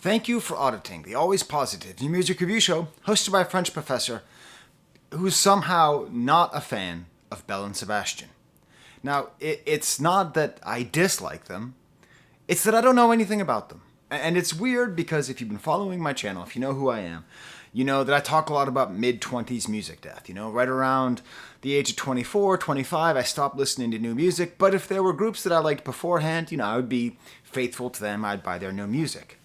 Thank you for auditing the always positive new music review show hosted by a French professor who's somehow not a fan of Belle and Sebastian. Now, it's not that I dislike them, it's that I don't know anything about them. And it's weird because if you've been following my channel, if you know who I am, you know that I talk a lot about mid-20s music death. Right around the age of 24, 25, I stopped listening to new music. But if there were groups that I liked beforehand, I would be faithful to them. I'd buy their new music.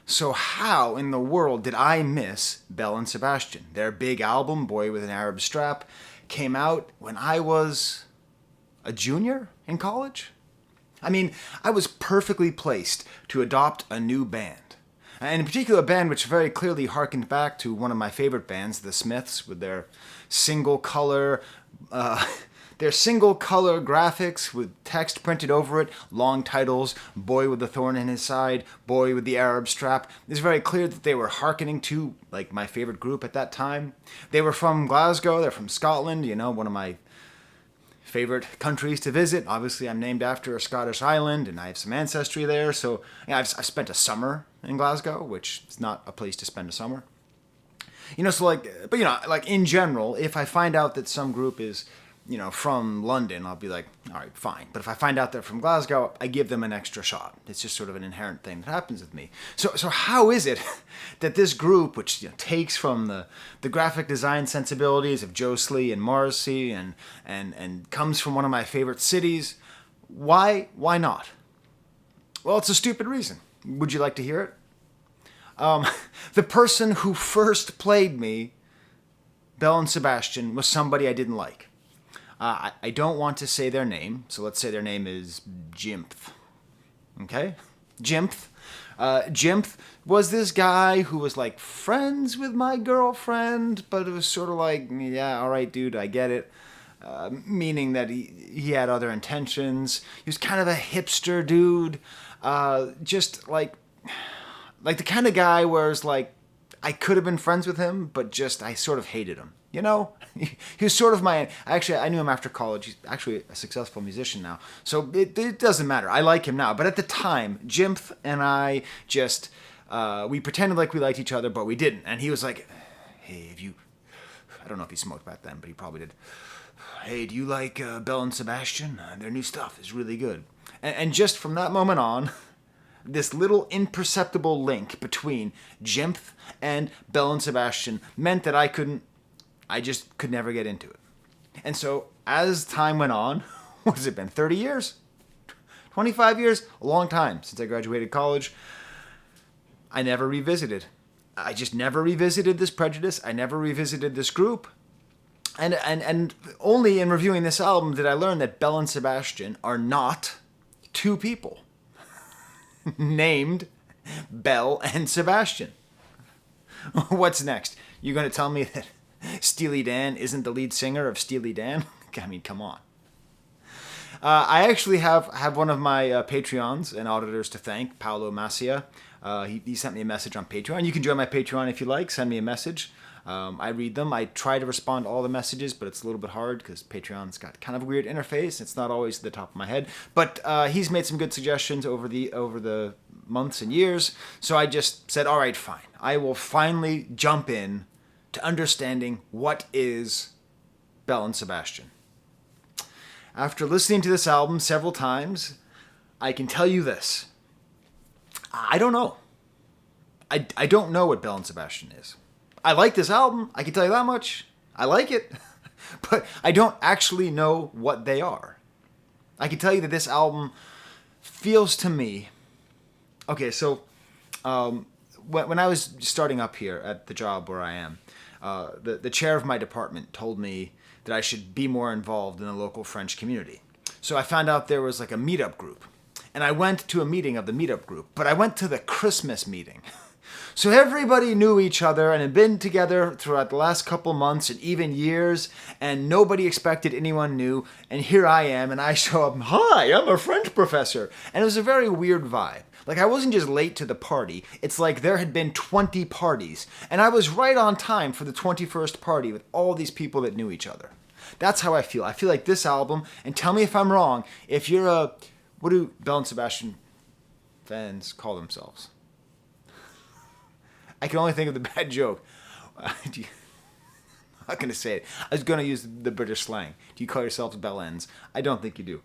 So how in the world did I miss Belle and Sebastian? Their big album, Boy with an Arab Strap, came out when I was a junior in college. I was perfectly placed to adopt a new band. And in particular, a band which very clearly harkened back to one of my favorite bands, the Smiths, with their single color graphics with text printed over it, long titles, Boy with the Thorn in His Side, Boy with the Arab Strap. It's very clear that they were hearkening to, my favorite group at that time. They were from Glasgow, they're from Scotland, one of my favorite countries to visit. Obviously, I'm named after a Scottish island, and I have some ancestry there. So I've spent a summer in Glasgow, which is not a place to spend a summer. But in general, if I find out that some group is, from London, I'll be like, all right, fine. But if I find out they're from Glasgow, I give them an extra shot. It's just sort of an inherent thing that happens with me. So how is it that this group, which takes from the graphic design sensibilities of Joe Slee and Morrissey and comes from one of my favorite cities, why not? Well, it's a stupid reason. Would you like to hear it? The person who first played me Belle and Sebastian was somebody I didn't like. I don't want to say their name, so let's say their name is Jimph. Okay? Jimph. Jimph was this guy who was friends with my girlfriend, but it was sort of yeah, all right, dude, I get it. Meaning that he had other intentions. He was kind of a hipster dude. Just the kind of guy where it's I could have been friends with him, but I sort of hated him. He was sort of I knew him after college. He's actually a successful musician now. So it doesn't matter. I like him now. But at the time, Jimph and I just, we pretended like we liked each other, but we didn't. And he was like, hey, I don't know if he smoked back then, but he probably did. Hey, do you like Belle and Sebastian? Their new stuff is really good. And just from that moment on, this little imperceptible link between Jimph and Belle and Sebastian meant that I just could never get into it. And so as time went on, what has it been, 30 years? 25 years? A long time since I graduated college. I never revisited. I just never revisited this prejudice. I never revisited this group. And only in reviewing this album did I learn that Belle and Sebastian are not two people named Belle and Sebastian. What's next? You're going to tell me that Steely Dan isn't the lead singer of Steely Dan? Come on. I actually have one of my Patreons and auditors to thank, Paolo Macia. He sent me a message on Patreon. You can join my Patreon if you like. Send me a message. I read them. I try to respond to all the messages, but it's a little bit hard because Patreon's got kind of a weird interface. It's not always at the top of my head. But he's made some good suggestions over the months and years. So I just said, all right, fine. I will finally jump in to understanding what is Belle and Sebastian. After listening to this album several times, I can tell you this. I don't know. I don't know what Belle and Sebastian is. I like this album, I can tell you that much. I like it, but I don't actually know what they are. I can tell you that this album feels to me... Okay, so when I was starting up here at the job where I am, the chair of my department told me that I should be more involved in the local French community. So I found out there was a meetup group. And I went to a meeting of the meetup group, but I went to the Christmas meeting. So everybody knew each other and had been together throughout the last couple months and even years, and nobody expected anyone new. And here I am, and I show up, hi, I'm a French professor. And it was a very weird vibe. I wasn't just late to the party. It's like there had been 20 parties, and I was right on time for the 21st party with all these people that knew each other. That's how I feel. I feel like this album, and tell me if I'm wrong, if you're what do Belle and Sebastian fans call themselves? I can only think of the bad joke. Do you, I'm not going to say it. I was going to use the British slang. Do you call yourselves bell ends? I don't think you do.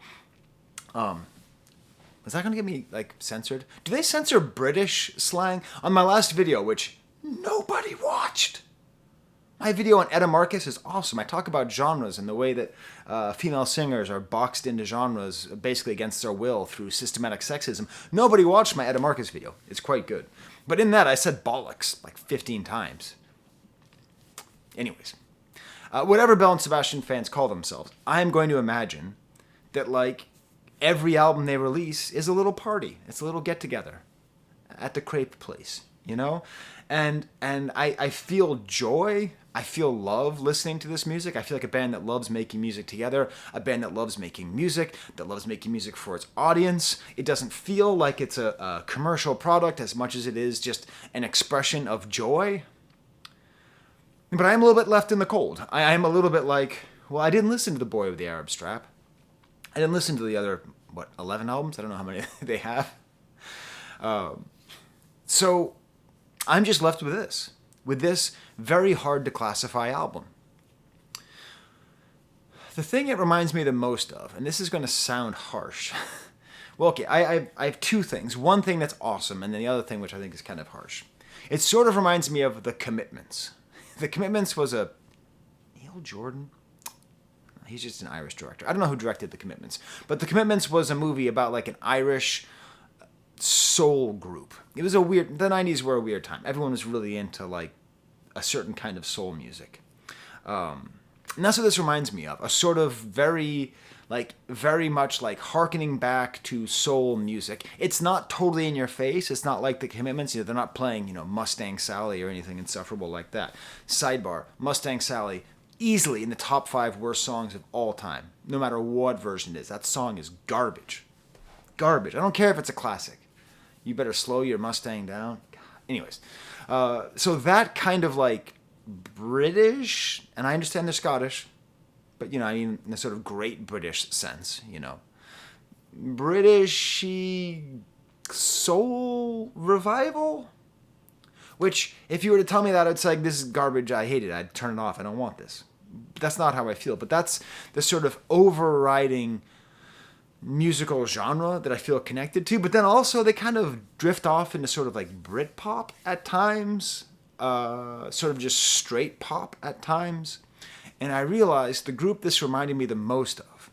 Is that going to get me, like, censored? Do they censor British slang? On my last video, which nobody watched. My video on Etta Marcus is awesome. I talk about genres and the way that female singers are boxed into genres basically against their will through systematic sexism. Nobody watched my Etta Marcus video. It's quite good. But in that, I said bollocks like 15 times. Anyways, whatever Belle Sebastian fans call themselves, I'm going to imagine that, like, every album they release is a little party. It's a little get-together at the crepe place, you know? And I feel joy. I feel love listening to this music. I feel like a band that loves making music together, a band that loves making music for its audience. It doesn't feel like it's a commercial product as much as it is just an expression of joy. But I am a little bit left in the cold. I am a little bit like, well, I didn't listen to The Boy with the Arab Strap. I didn't listen to the other, 11 albums? I don't know how many they have. So I'm just left with this very hard to classify album. The thing it reminds me the most of, and this is going to sound harsh. Well, okay, I have two things. One thing that's awesome, and then the other thing which I think is kind of harsh. It sort of reminds me of The Commitments. The Commitments was a Neil Jordan? He's just an Irish director. I don't know who directed The Commitments. But The Commitments was a movie about, like, an Irish soul group. It was the 90s were a weird time. Everyone was really into, like, a certain kind of soul music. And that's what this reminds me of. A sort of very much like hearkening back to soul music. It's not totally in your face. It's not like The Commitments. They're not playing, Mustang Sally or anything insufferable like that. Sidebar, Mustang Sally, easily in the top 5 worst songs of all time, no matter what version it is. That song is garbage. Garbage. I don't care if it's a classic. You better slow your Mustang down. Anyways, so that kind of like British, and I understand they're Scottish, but, I mean in a sort of great British sense, Britishy soul revival? Which, if you were to tell me that, I'd say, this is garbage, I hate it, I'd turn it off, I don't want this. But that's not how I feel. But that's the sort of overriding musical genre that I feel connected to. But then also they kind of drift off into sort of like Britpop at times, sort of just straight pop at times. And I realized the group this reminded me the most of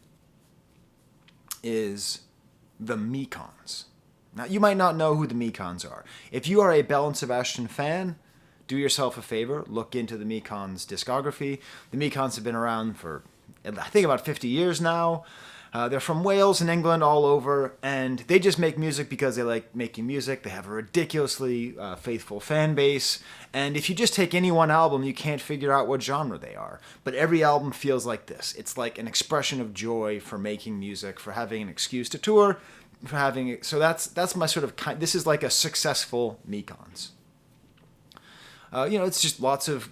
is the Mekons. Now, you might not know who the Mekons are. If you are a Belle and Sebastian fan, do yourself a favor, look into the Mekons' discography. The Mekons have been around for, I think, about 50 years now. They're from Wales and England, all over, and they just make music because they like making music. They have a ridiculously faithful fan base, and if you just take any one album, you can't figure out what genre they are. But every album feels like this. It's like an expression of joy for making music, for having an excuse to tour, for having. So that's my sort of. This is like a successful Mekons. It's just lots of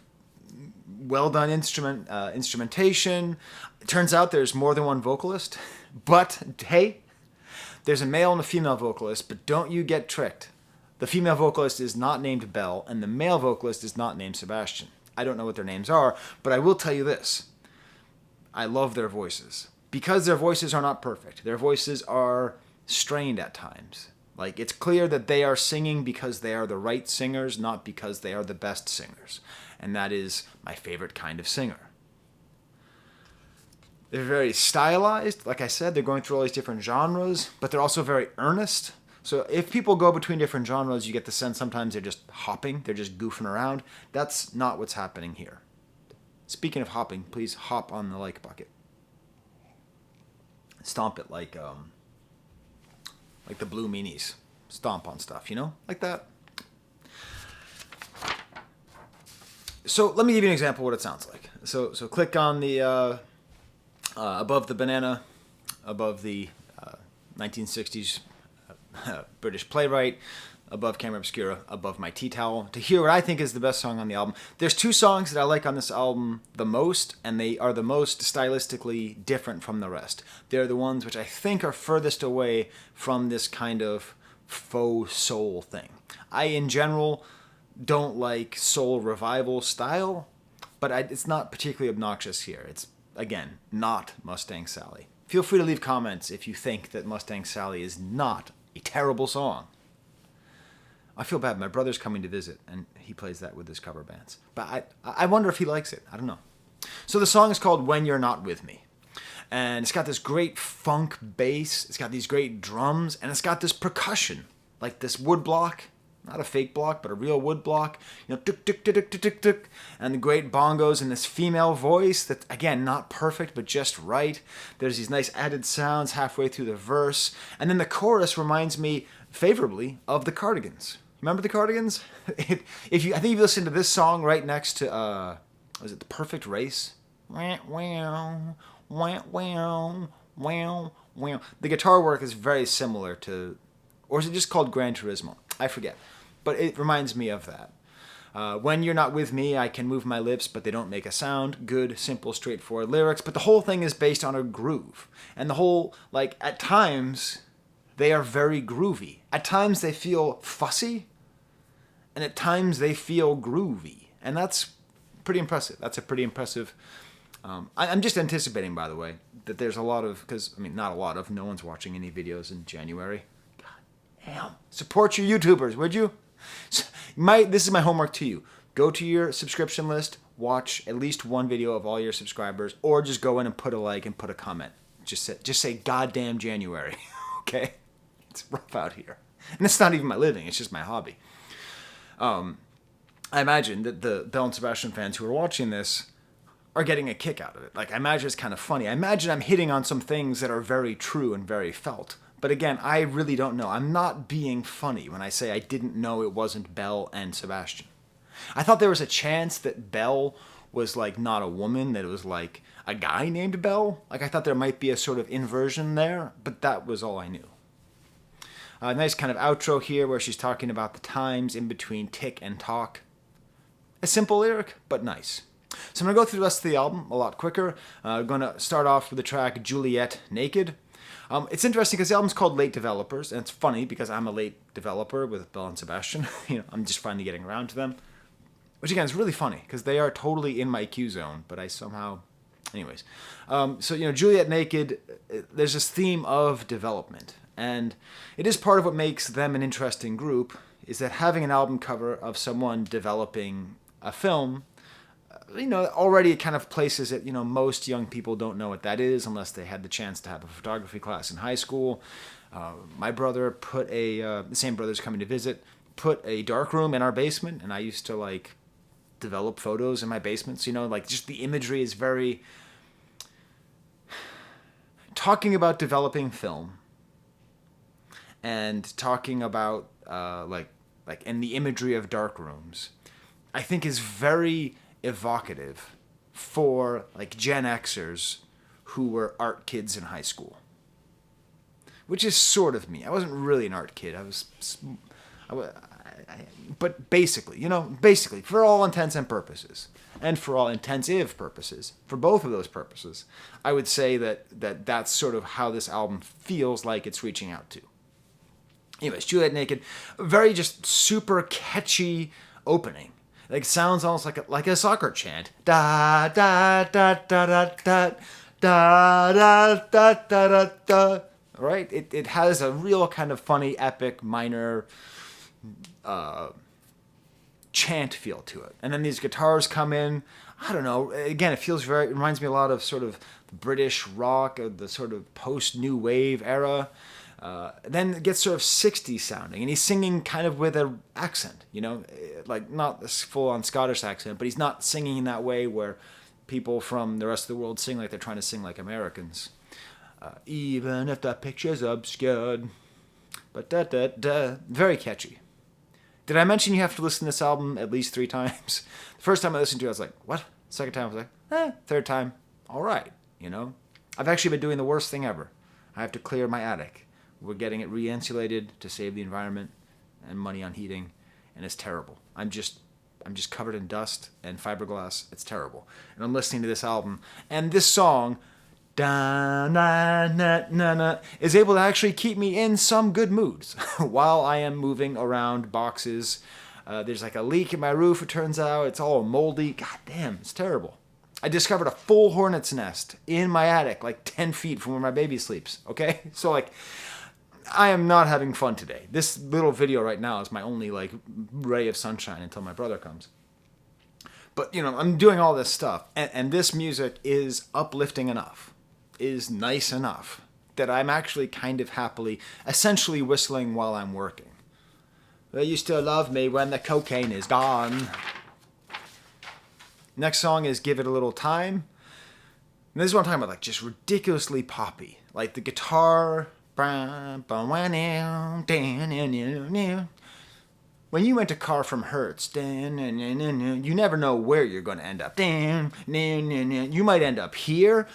well-done instrumentation. It turns out there's more than one vocalist, but hey, there's a male and a female vocalist, but don't you get tricked. The female vocalist is not named Belle, and the male vocalist is not named Sebastian. I don't know what their names are, but I will tell you this. I love their voices. Because their voices are not perfect. Their voices are strained at times. Like, it's clear that they are singing because they are the right singers, not because they are the best singers. And that is my favorite kind of singer. They're very stylized. Like I said, they're going through all these different genres, but they're also very earnest. So if people go between different genres, you get the sense sometimes they're just hopping, they're just goofing around. That's not what's happening here. Speaking of hopping, please hop on the like bucket. Stomp it like the Blue Meanies. Stomp on stuff, like that. So let me give you an example of what it sounds like. So click on the above the banana, above the 1960s British playwright, above Camera Obscura, above my tea towel, to hear what I think is the best song on the album. There's 2 songs that I like on this album the most, and they are the most stylistically different from the rest. They're the ones which I think are furthest away from this kind of faux soul thing. I, in general, don't like soul revival style, but it's not particularly obnoxious here. It's, again, not Mustang Sally. Feel free to leave comments if you think that Mustang Sally is not a terrible song. I feel bad. My brother's coming to visit, and he plays that with his cover bands. But I wonder if he likes it. I don't know. So the song is called When You're Not With Me. And it's got this great funk bass. It's got these great drums. And it's got this percussion, like this wood block. Not a fake block, but a real wood block. You know, tuk, tuk, tuk, tuk, tuk, tuk. And the great bongos and this female voice that's, again, not perfect, but just right. There's these nice added sounds halfway through the verse. And then the chorus reminds me favorably of the Cardigans. Remember the Cardigans? I think if you listen to this song right next to, was it The Perfect Race? The guitar work is very similar to, or is it just called Gran Turismo? I forget. But it reminds me of that. When you're not with me, I can move my lips, but they don't make a sound. Good, simple, straightforward lyrics. But the whole thing is based on a groove. And the whole, like, at times, they are very groovy. At times, they feel fussy. And at times, they feel groovy. And that's pretty impressive. That's a pretty impressive... I'm just anticipating, by the way, that there's a lot of... Because, I mean, not a lot of. No one's watching any videos in January. God damn. Support your YouTubers, would you? This is my homework to you. Go to your subscription list, watch at least one video of all your subscribers, or just go in and put a like and put a comment. Just say goddamn January, okay? It's rough out here. And it's not even my living, it's just my hobby. I imagine that the Belle and Sebastian fans who are watching this are getting a kick out of it. Like, I imagine it's kind of funny. I imagine I'm hitting on some things that are very true and very felt. But again, I really don't know. I'm not being funny when I say I didn't know it wasn't Belle and Sebastian. I thought there was a chance that Belle was, like, not a woman, that it was, like, a guy named Belle. Like, I thought there might be a sort of inversion there, but that was all I knew. A nice kind of outro here where she's talking about the times in between tick and talk. A simple lyric, but nice. So I'm going to go through the rest of the album a lot quicker. I'm going to start off with the track Juliet Naked. It's interesting because the album's called Late Developers, and it's funny because I'm a late developer with Belle and Sebastian. I'm just finally getting around to them. Which again is really funny because they are totally in my Q zone, but I somehow... Anyways. Juliet Naked, there's this theme of development. And it is part of what makes them an interesting group, is that having an album cover of someone developing a film... already it kind of places it, most young people don't know what that is unless they had the chance to have a photography class in high school. My brother put the same brother's coming to visit, put a darkroom in our basement, and I used to, like, develop photos in my basement. So, just the imagery is very... Talking about developing film and talking about, and the imagery of darkrooms, I think is very... evocative for, like, Gen Xers who were art kids in high school, which is sort of me. I wasn't really an art kid. But basically, for all intents and purposes, and for all intensive purposes, for both of those purposes, I would say that's sort of how this album feels like it's reaching out to. Anyways, Juliet Naked, very just super catchy opening. Like, sounds almost like a soccer chant. Da da da da da da da da da da da da. Right? It has a real kind of funny, epic, minor chant feel to it. And then these guitars come in. I don't know. Again, it reminds me a lot of sort of British rock, of the sort of post-new wave era. Then it gets sort of 60s sounding, and he's singing kind of with an accent, like not this full-on Scottish accent, but he's not singing in that way where people from the rest of the world sing like they're trying to sing like Americans. Even if the picture's obscured. But da-da-da. Very catchy. Did I mention you have to listen to this album at least 3 times? The first time I listened to it, I was like, what? Second time, I was like, Third time, all right, I've actually been doing the worst thing ever. I have to clear my attic. We're getting it re-insulated to save the environment and money on heating, and it's terrible. I'm just covered in dust and fiberglass. It's terrible. And I'm listening to this album, and this song, da na na na na, is able to actually keep me in some good moods while I am moving around boxes, There's like a leak in my roof, it turns out. It's all moldy. God damn, it's terrible. I discovered a full hornet's nest in my attic, like 10 feet from where my baby sleeps, okay? So, like, I am not having fun today. This little video right now is my only, like, ray of sunshine until my brother comes. But, I'm doing all this stuff, and this music is uplifting enough, is nice enough, that I'm actually kind of happily, essentially whistling while I'm working. Will you still love me when the cocaine is gone? Next song is Give It a Little Time. And this is what I'm talking about, like just ridiculously poppy. Like the guitar. When you rent a car from Hertz, you never know where you're going to end up. You might end up here,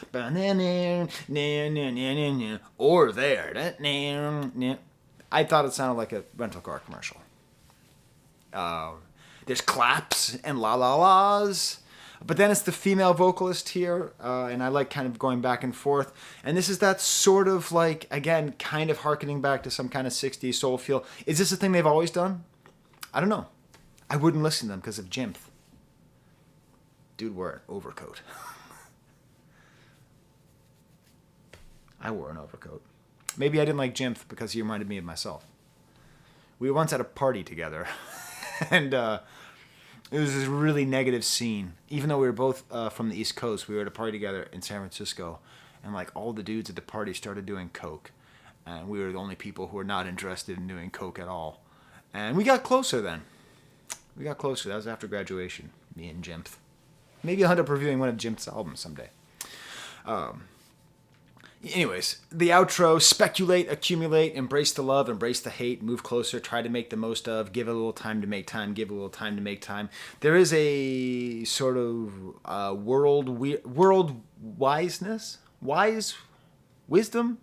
or there. I thought it sounded like a rental car commercial. There's claps and la-la-las. But then it's the female vocalist here, and I like kind of going back and forth. And this is that sort of like, again, kind of hearkening back to some kind of 60s soul feel. Is this a thing they've always done? I don't know. I wouldn't listen to them because of Jimth. Dude wore an overcoat. I wore an overcoat. Maybe I didn't like Jimth because he reminded me of myself. We were once at a party together, and it was this really negative scene. Even though we were both from the East Coast, we were at a party together in San Francisco, and like all the dudes at the party started doing coke, and we were the only people who were not interested in doing coke at all. And we got closer then. We got closer. That was after graduation, me and Jimth. Maybe I'll end up reviewing one of Jimth's albums someday. Anyways, the outro: speculate, accumulate, embrace the love, embrace the hate, move closer, try to make the most of, give a little time to make time, give a little time to make time. There is a sort of world wiseness, wisdom.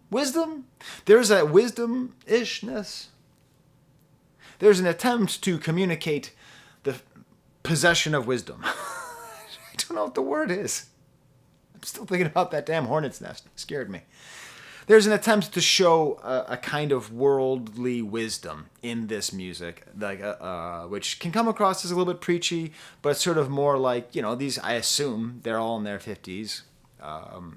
There's a wisdom-ishness. There's an attempt to communicate the possession of wisdom. I don't know what the word is. I'm still thinking about that damn hornet's nest. It scared me. There's an attempt to show a kind of worldly wisdom in this music, like which can come across as a little bit preachy, but sort of more like, these, I assume, they're all in their 50s,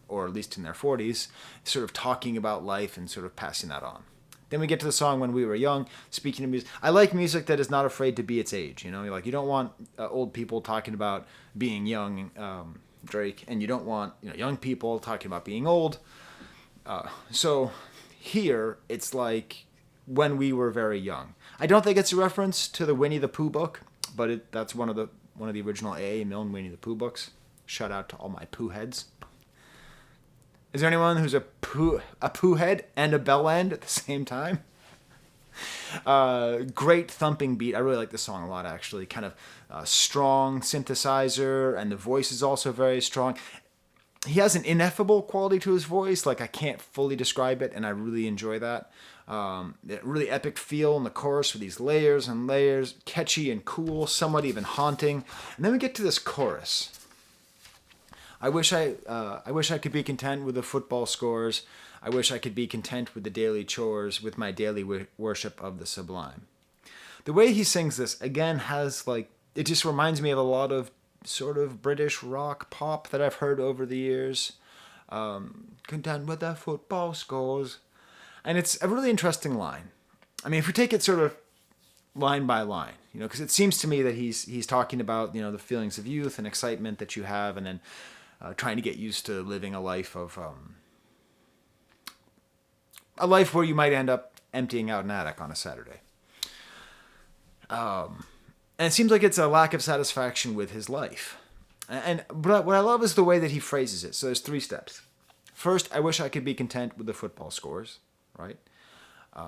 or at least in their 40s, sort of talking about life and sort of passing that on. Then we get to the song When We Were Young. Speaking of music, I like music that is not afraid to be its age. You don't want old people talking about being young, Drake, and you don't want young people talking about being old. So here it's like When We Were Very Young. I don't think it's a reference to the Winnie the Pooh book, but that's one of the original A.A. Milne Winnie the Pooh books. Shout out to all my Pooh heads. Is there anyone who's a Pooh head and a bell end at the same time? Great thumping beat. I really like this song a lot, actually. Kind of strong synthesizer, and the voice is also very strong. He has an ineffable quality to his voice. Like, I can't fully describe it, and I really enjoy that. Really epic feel in the chorus with these layers and layers. Catchy and cool, somewhat even haunting. And then we get to this chorus. I wish I could be content with the football scores. I wish I could be content with the daily chores, with my daily worship of the sublime. The way he sings this, again, has it just reminds me of a lot of sort of British rock pop that I've heard over the years. Content with the football scores. And it's a really interesting line. I mean, if we take it sort of line by line, because it seems to me that he's talking about, the feelings of youth and excitement that you have, and then trying to get used to living a life of where you might end up emptying out an attic on a Saturday. And it seems like it's a lack of satisfaction with his life. But what I love is the way that he phrases it. So there's 3 steps. First, I wish I could be content with the football scores, right?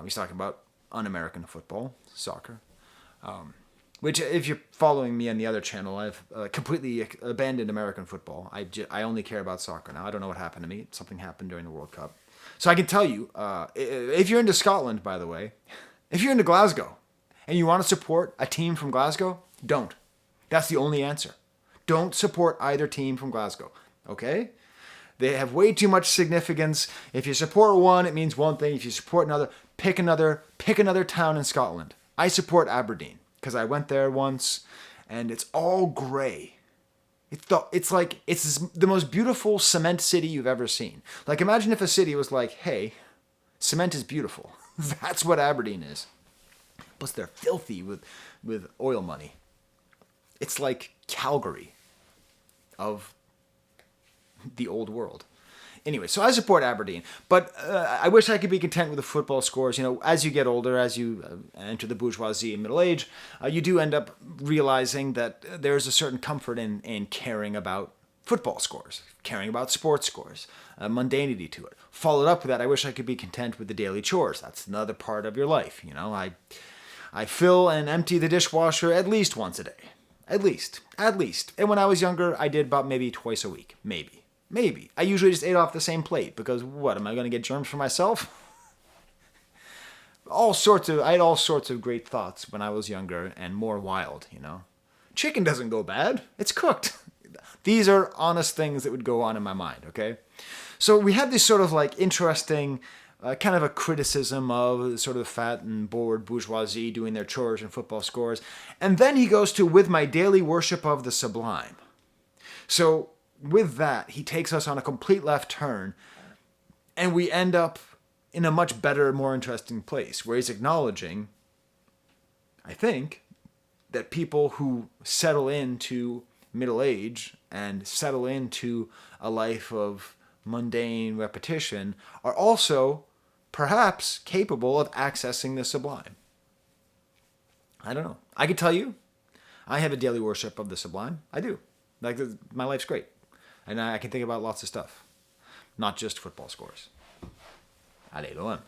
He's talking about un-American football, soccer. Which, if you're following me on the other channel, I've completely abandoned American football. I only care about soccer now. I don't know what happened to me. Something happened during the World Cup. So I can tell you, if you're into Scotland, by the way, if you're into Glasgow, and you want to support a team from Glasgow, don't. That's the only answer. Don't support either team from Glasgow, okay? They have way too much significance. If you support one, it means one thing. If you support another, pick another town in Scotland. I support Aberdeen. because I went there once, and it's all gray. It's like it's the most beautiful cement city you've ever seen. Like, imagine if a city was like, hey, cement is beautiful. That's what Aberdeen is. Plus, they're filthy with oil money. It's like Calgary of the old world. Anyway, so I support Aberdeen, but I wish I could be content with the football scores. You know, as you get older, as you enter the bourgeoisie and middle age, you do end up realizing that there's a certain comfort in caring about football scores, caring about sports scores, mundanity to it. Followed up with that, I wish I could be content with the daily chores. That's another part of your life. You know, I fill and empty the dishwasher at least once a day. At least. And when I was younger, I did about maybe twice a week. Maybe. I usually just ate off the same plate because what, am I going to get germs for myself? I had all sorts of great thoughts when I was younger and more wild, you know. Chicken doesn't go bad. It's cooked. These are honest things that would go on in my mind, okay? So we have this sort of like interesting kind of a criticism of sort of fat and bored bourgeoisie doing their chores and football scores. And then he goes to, with my daily worship of the sublime. So with that, he takes us on a complete left turn, and we end up in a much better, more interesting place, where he's acknowledging, I think, that people who settle into middle age and settle into a life of mundane repetition are also perhaps capable of accessing the sublime. I don't know. I could tell you, I have a daily worship of the sublime. I do. Like, my life's great. And I can think about lots of stuff. Not just football scores. Allez, loin.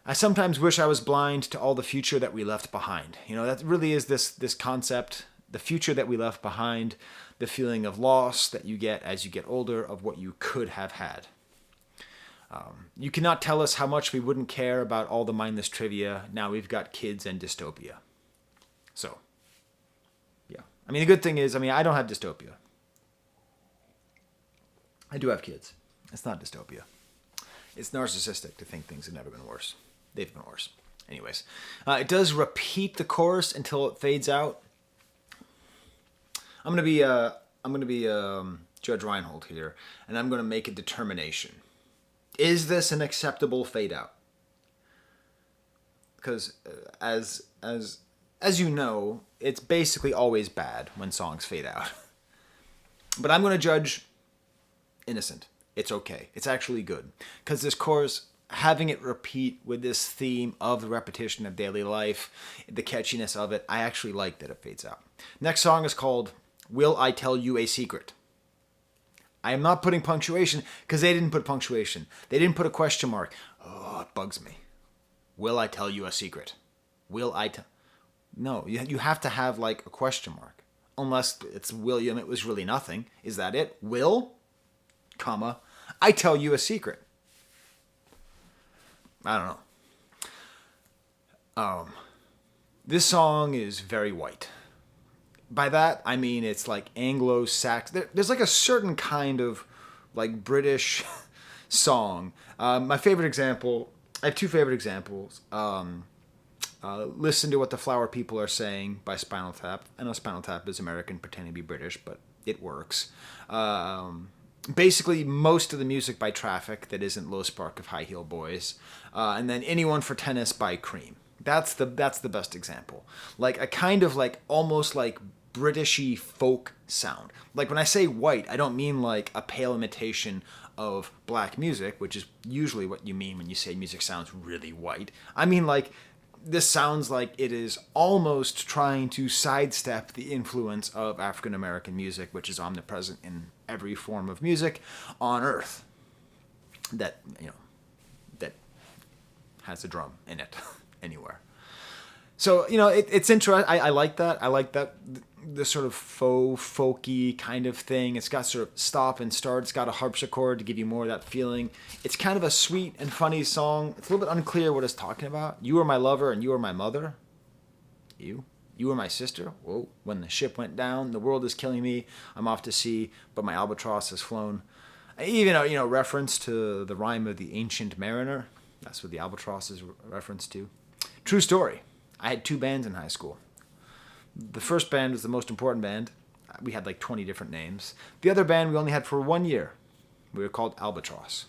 I sometimes wish I was blind to all the future that we left behind. You know, that really is this concept, the future that we left behind, the feeling of loss that you get as you get older of what you could have had. You cannot tell us how much we wouldn't care about all the mindless trivia. Now we've got kids and dystopia. So, yeah. I mean, the good thing is, I don't have dystopia. I do have kids. It's not dystopia. It's narcissistic to think things have never been worse. They've been worse. Anyways, it does repeat the chorus until it fades out. I'm gonna be Judge Reinhold here, and I'm gonna make a determination. Is this an acceptable fade out? Because as you know, it's basically always bad when songs fade out. But I'm gonna judge innocent. It's okay. It's actually good. Because this chorus, having it repeat with this theme of the repetition of daily life, the catchiness of it, I actually like that it fades out. Next song is called Will I Tell You a Secret? I am not putting punctuation because they didn't put punctuation. They didn't put a question mark. Oh, it bugs me. Will I tell you a secret? Will I tell... No, you have to have like a question mark. Unless it's William, it was really nothing. Is that it? Will, comma, I tell you a secret. I don't know. This song is very white. By that, I mean it's like Anglo-Saxon. There's like a certain kind of like British song. My favorite example, I have two favorite examples. Listen to What the Flower People Are Saying by Spinal Tap. I know Spinal Tap is American, pretending to be British, but it works. Basically, most of the music by Traffic that isn't Low Spark of High Heel Boys. And then Anyone for Tennis by Cream. That's the best example. Like a kind of like almost like Britishy folk sound. Like when I say white, I don't mean like a pale imitation of black music, which is usually what you mean when you say music sounds really white. I mean like this sounds like it is almost trying to sidestep the influence of African American music, which is omnipresent in every form of music on earth that, that has a drum in it anywhere. So, it's interesting. I like that. I like that, the sort of faux, folky kind of thing. It's got sort of stop and start. It's got a harpsichord to give you more of that feeling. It's kind of a sweet and funny song. It's a little bit unclear what it's talking about. You are my lover and you are my mother. You are my sister. Whoa. When the ship went down, the world is killing me. I'm off to sea, but my albatross has flown. Even, reference to the rhyme of the Ancient Mariner. That's what the albatross is reference to. True story. I had two bands in high school. The first band was the most important band. We had like 20 different names. The other band we only had for 1 year. We were called Albatross.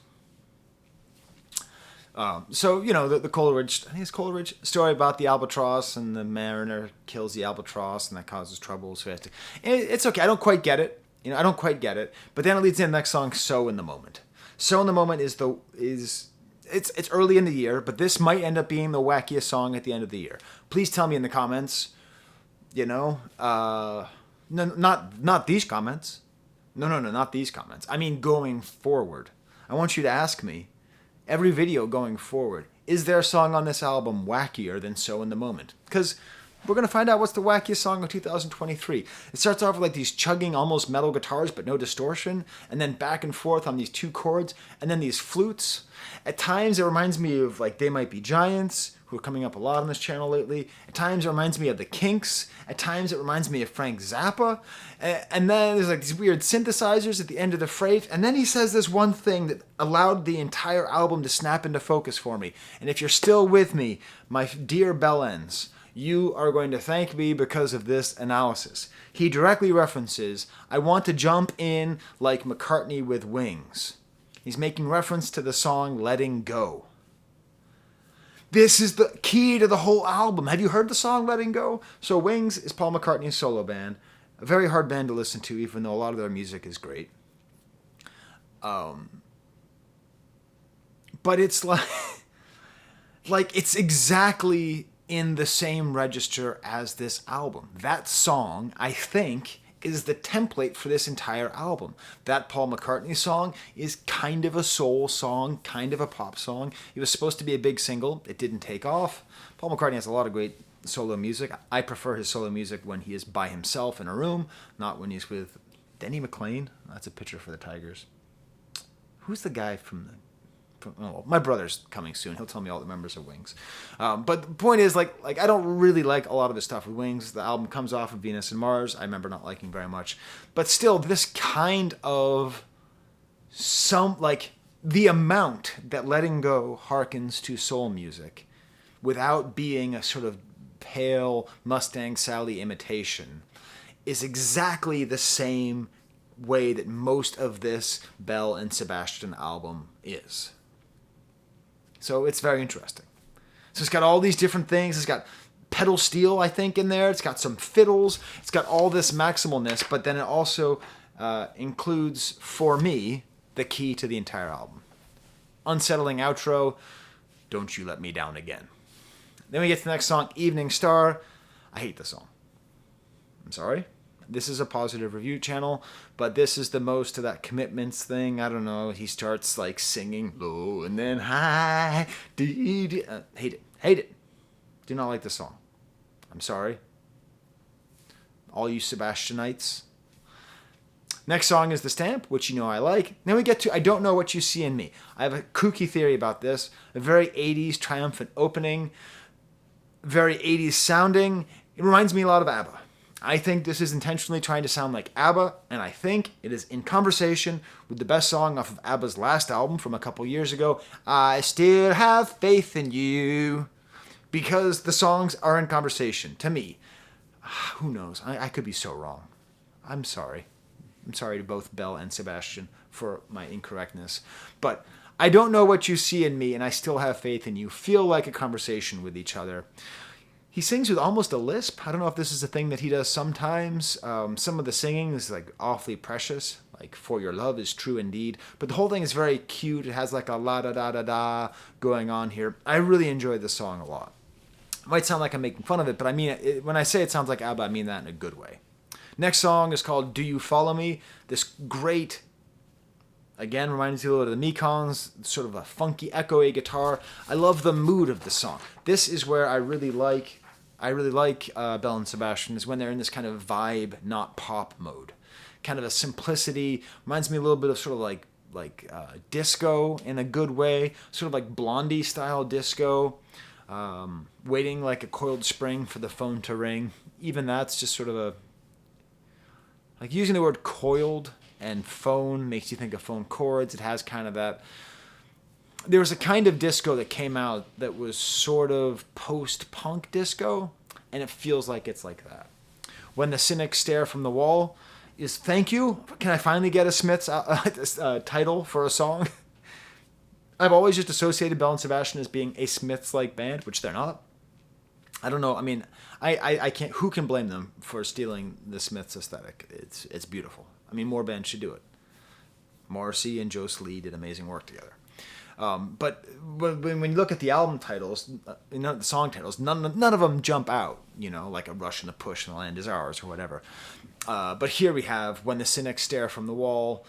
So, the Coleridge, I think it's Coleridge, story about the albatross and the mariner kills the albatross and that causes trouble. So it's okay. I don't quite get it. I don't quite get it. But then it leads in the next song, So in the Moment. So in the Moment it's early in the year, but this might end up being the wackiest song at the end of the year. Please tell me in the comments, no, not these comments. No, not these comments. I mean going forward. I want you to ask me, every video going forward, is there a song on this album wackier than So in the Moment? Because we're going to find out what's the wackiest song of 2023. It starts off with like these chugging, almost metal guitars, but no distortion, and then back and forth on these two chords, and then these flutes. At times, it reminds me of like They Might Be Giants, who are coming up a lot on this channel lately. At times, it reminds me of the Kinks. At times, it reminds me of Frank Zappa. And then there's like these weird synthesizers at the end of the phrase. And then he says this one thing that allowed the entire album to snap into focus for me. And if you're still with me, my dear Bellens, you are going to thank me because of this analysis. He directly references, I want to jump in like McCartney with Wings. He's making reference to the song Letting Go. This is the key to the whole album. Have you heard the song Letting Go? So Wings is Paul McCartney's solo band. A very hard band to listen to, even though a lot of their music is great. But it's like it's exactly in the same register as this album. That song, I think, is the template for this entire album. That Paul McCartney song is kind of a soul song, kind of a pop song. It was supposed to be a big single. It didn't take off. Paul McCartney has a lot of great solo music. I prefer his solo music when he is by himself in a room, not when he's with Denny McLain. That's a pitcher for the Tigers. Who's the guy from my brother's coming soon. He'll tell me all the members of Wings. But the point is, like I don't really like a lot of his stuff with Wings. The album comes off of Venus and Mars. I remember not liking very much. But still, this kind of the amount that Letting Go harkens to soul music without being a sort of pale Mustang Sally imitation is exactly the same way that most of this Belle and Sebastian album is. So it's very interesting. So it's got all these different things. It's got pedal steel, I think, in there. It's got some fiddles. It's got all this maximalness, but then it also includes, for me, the key to the entire album. Unsettling outro, Don't You Let Me Down Again. Then we get to the next song, Evening Star. I hate this song. I'm sorry. This is a positive review channel, but this is the most to that commitments thing. I don't know. He starts like singing low and then high. Hate it. Hate it. Do not like the song. I'm sorry. All you Sebastianites. Next song is The Stamp, which I like. Then we get to I Don't Know What You See in Me. I have a kooky theory about this. A very 80s triumphant opening. Very 80s sounding. It reminds me a lot of ABBA. I think this is intentionally trying to sound like ABBA, and I think it is in conversation with the best song off of ABBA's last album from a couple years ago, I Still Have Faith in You, because the songs are in conversation, to me. Who knows? I could be so wrong. I'm sorry. I'm sorry to both Belle and Sebastian for my incorrectness. But I Don't Know What You See in Me, and I Still Have Faith in You feel like a conversation with each other. He sings with almost a lisp. I don't know if this is a thing that he does sometimes. Some of the singing is like awfully precious, like For Your Love Is True Indeed. But the whole thing is very cute. It has like a la-da-da-da-da going on here. I really enjoy this song a lot. It might sound like I'm making fun of it, but I mean it, when I say it sounds like ABBA, I mean that in a good way. Next song is called Do You Follow Me? This great, again, reminds you a little of the Mekons, sort of a funky, echoey guitar. I love the mood of the song. This is where I really like Belle and Sebastian, is when they're in this kind of vibe, not pop mode. Kind of a simplicity, reminds me a little bit of sort of like disco in a good way, sort of like Blondie style disco, waiting like a coiled spring for the phone to ring. Even that's just sort of a, like using the word coiled and phone makes you think of phone chords. It has kind of that. There was a kind of disco that came out that was sort of post-punk disco, and it feels like it's like that. When the Cynics Stare from the Wall is thank you. Can I finally get a Smiths title for a song? I've always just associated Belle and Sebastian as being a Smiths-like band, which they're not. I don't know. I mean, I can't. Who can blame them for stealing the Smiths aesthetic? It's beautiful. I mean, more bands should do it. Morrissey and Joe Slee did amazing work together. But when you look at the album titles, the song titles, none of them jump out. Like A Rush and a Push and The Land Is Ours or whatever. But here we have When the Cynics Stare from the Wall.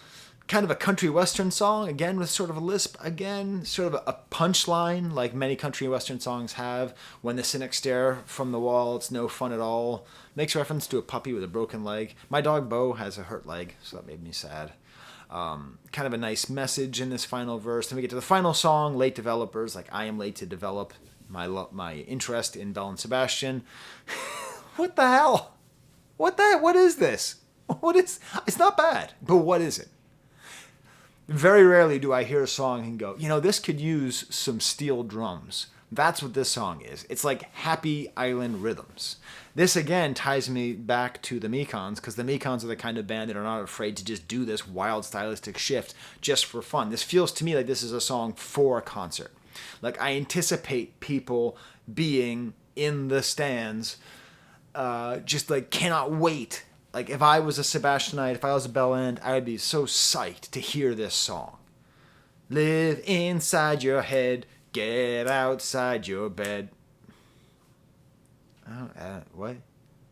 Kind of a country western song, again with sort of a lisp, again sort of a punchline like many country western songs have. When the cynics stare from the wall, it's no fun at all. Makes reference to a puppy with a broken leg. My dog Bo has a hurt leg, so that made me sad. Kind of a nice message in this final verse. Then we get to the final song, Late Developers, like I am late to develop my interest in Belle and Sebastian. What the hell? What is this? It's not bad, but what is it? Very rarely do I hear a song and go, this could use some steel drums. That's what this song is. It's like happy island rhythms. This, again, ties me back to the Mekons, because the Mekons are the kind of band that are not afraid to just do this wild stylistic shift just for fun. This feels to me like this is a song for a concert. Like, I anticipate people being in the stands, just like cannot wait. Like, if I was a Sebastianite, if I was a Belle End, I would be so psyched to hear this song. Live inside your head, get outside your bed. What?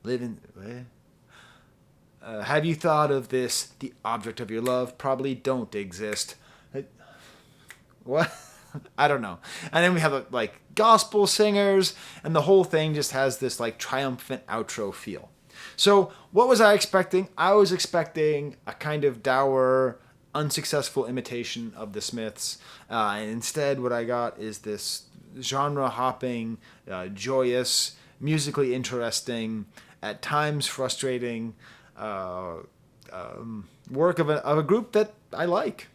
Live in... What? Have you thought of this? The object of your love probably don't exist. What? I don't know. And then we have, like, gospel singers, and the whole thing just has this, like, triumphant outro feel. So, what was I expecting? I was expecting a kind of dour, unsuccessful imitation of the Smiths. And instead, what I got is this genre-hopping, joyous, musically interesting, at times frustrating work of a group that I like.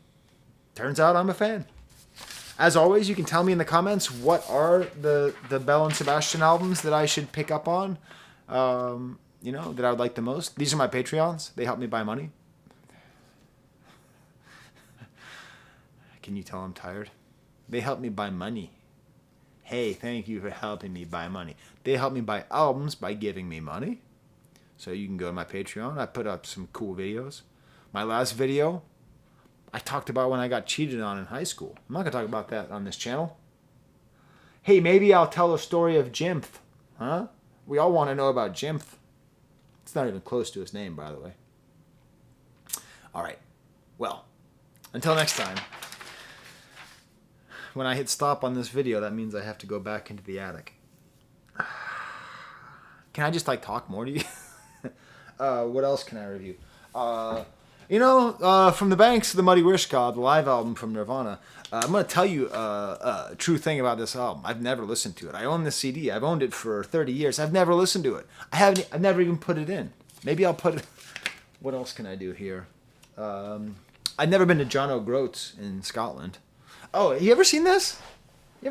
Turns out I'm a fan. As always, you can tell me in the comments what are the Belle and Sebastian albums that I should pick up on. That I would like the most. These are my Patreons. They help me buy money. Can you tell I'm tired? They help me buy money. Hey, thank you for helping me buy money. They help me buy albums by giving me money. So you can go to my Patreon. I put up some cool videos. My last video, I talked about when I got cheated on in high school. I'm not going to talk about that on this channel. Hey, maybe I'll tell a story of Jimph. Huh? We all want to know about Jimph. It's not even close to his name, by the way. All right. Well, until next time. When I hit stop on this video, that means I have to go back into the attic. Can I just, talk more to you? What else can I review? From the Banks of the Muddy Wishkah, the live album from Nirvana, I'm going to tell you a true thing about this album. I've never listened to it. I own this CD. I've owned it for 30 years. I've never listened to it. I've never even put it in. Maybe I'll put it... What else can I do here? I've never been to John O'Groats in Scotland. Oh, you ever seen this? You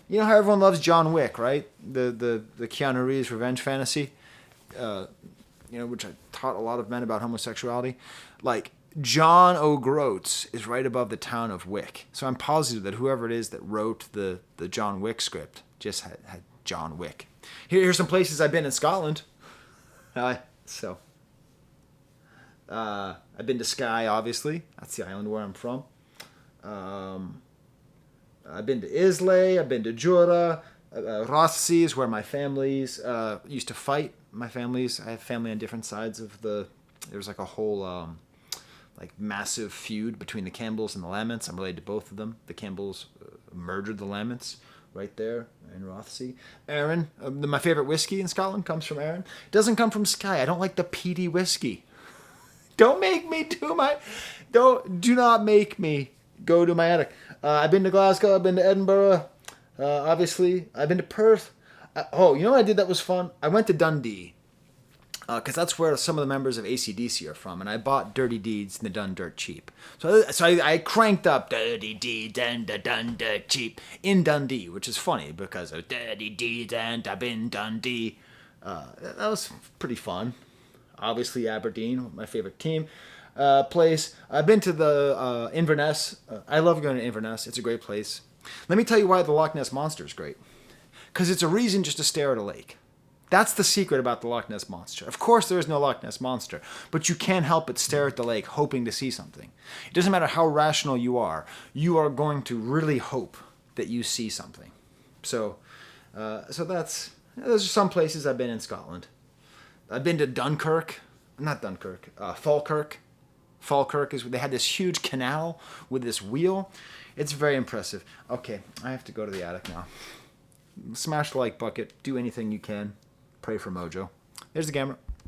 know how everyone loves John Wick, right? The Keanu Reeves revenge fantasy? Which I taught a lot of men about homosexuality. Like, John O'Groats is right above the town of Wick. So I'm positive that whoever it is that wrote the John Wick script just had John Wick. Here's some places I've been in Scotland. I've been to Skye, obviously. That's the island where I'm from. I've been to Islay. I've been to Jura. Rothsea is where my families used to fight. I have family on different sides of there was like a whole massive feud between the Campbells and the Lammonts. I'm related to both of them. The Campbells murdered the Lammonts right there in Rothsea. Arran, my favorite whiskey in Scotland comes from Arran. It doesn't come from Skye. I don't like the peaty whiskey. Don't make me do not make me go to my attic. I've been to Glasgow. I've been to Edinburgh. Obviously, I've been to Perth. You know what I did that was fun? I went to Dundee, because that's where some of the members of AC/DC are from, and I bought Dirty Deeds and the Dun Dirt Cheap. So I cranked up Dirty Deeds and the Dun Dirt Cheap in Dundee, which is funny because of Dirty Deeds and I've been Dundee. That was pretty fun. Obviously, Aberdeen, my favorite team. Place. I've been to the Inverness. I love going to Inverness. It's a great place. Let me tell you why the Loch Ness Monster is great. Because it's a reason just to stare at a lake. That's the secret about the Loch Ness Monster. Of course, there is no Loch Ness Monster, but you can't help but stare at the lake hoping to see something. It doesn't matter how rational you are going to really hope that you see something. So those are some places I've been in Scotland. I've been to Dunkirk, not Dunkirk, Falkirk. Falkirk is where they had this huge canal with this wheel. It's very impressive. Okay, I have to go to the attic now. Smash the like bucket. Do anything you can. Pray for Mojo. There's the camera.